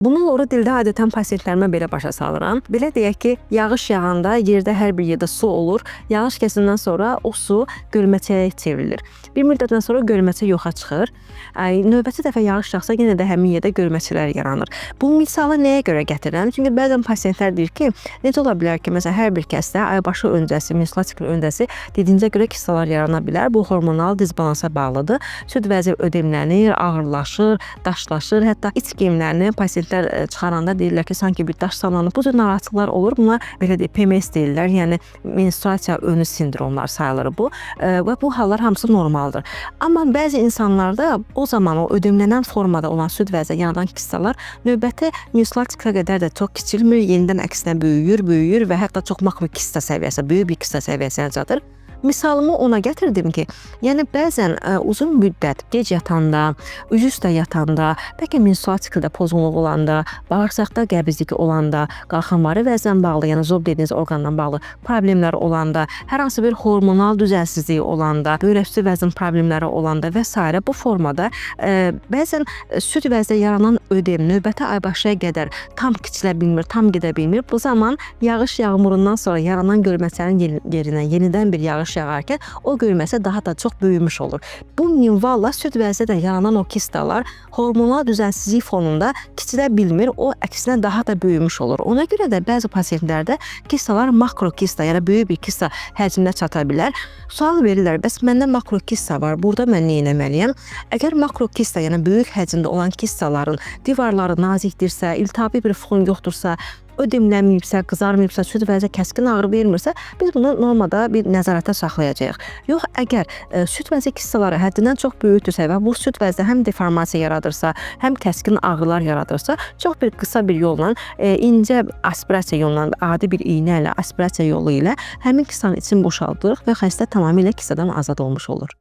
Bununla doğru dildə adətən pasientlərimə belə başa salıram. Belə deyək ki, yağış yağanda yerdə hər bir yerdə su olur. Yağış kəsindən sonra o su gölməçəyə çevrilir. Bir müddətdən sonra gölməçə yoxa çıxır. Növbəti dəfə yağış yağsa yenə də həmin yerdə gölməçələr yaranır. Bu misalı nəyə görə gətirirəm? Çünki bəzən pasientlər deyir ki, necə ola bilər ki, məsələn hər bir kəsdə aybaşı öncəsi, menstrual sikl öncəsi dediyinizə görə kistalar yarana bilər. Bu hormonal disbalansa bağlıdır. Süd vəzi ödemlənir, ağırlaşır, daşlaşır, hətta iç geyimlərini pasientlər çıxaranda deyirlər ki, sanki bir daş sallanıb. Bu cür narahatçılıqlar olur. Buna belə deyək, PMS deyirlər. Yəni menstruasiya önü sindromlar sayılır bu və bu hallar hamısı normaldır. Amma bəzi insanlarda o zaman o ödemlənən formada olan süd vəzi yaranan kistalar növbəti menstrual siklə qədər də çox kiçilmir, yenidən əksinə böyüyür və hətta çox makrokista səviyyəsi, böyük bir kista səviyyəsinə çatır. Misalımı ona gətirdim ki, yəni bəzən uzun müddət gec yatanda, üz-üstə yatanda, bəlkə menstrual sikldə pozğunluq olanda, bağırsaqda qəbizlik olanda, qalxanvari vəzdən bağlı, yəni zob dediyiniz orqanla bağlı problemlər olanda, hər hansı bir hormonal düzəlsizliyi olanda, böyrək üstü vəzin problemləri olanda və s. bu formada bəzən süd vəzdə yaranan ödem növbəti aybaşıya qədər tam kiçilə bilmir, tam gedə bilmir. Bu zaman yağış yağmurundan sonra yaranan gölməçənin yerinə yenidən bir yağış yağarkən o gölməsə daha da çox böyümüş olur. Bu minvalla süd vəzdə də yaranan o kistalar hormonal düzəlsizlik fonunda kiçilə bilmir, o əksinə daha da böyümüş olur. Ona görə də bəzi pasientlərdə kistalar makrokista, yəni böyük bir kista həcmində çata bilər. Sual verirlər, bəs məndə makrokista var, burada mən nə etməliyəm? Əgər makrokista, yəni böyük həcmdə olan kistaların divarları nazikdirsə, iltihabi bir fon yoxdursa, ödemlənməyibsə, qızarmayıbsa, süd vəzə kəskin ağrı vermirsə, biz bunu normada bir nəzarətə saxlayacağıq. Yox, əgər süd vəzi kistaları həddindən çox böyükdürsə və bu süd vəzdə həm deformasiya yaradırsa, həm kəskin ağrılar yaradırsa, çox bir qısa bir yolla, incə aspirasiya yolundan, adi bir iynə ilə, aspirasiya yolu ilə həmin kistanın içini boşaldırıq və xəstə tamamilə kistadan azad olmuş olur.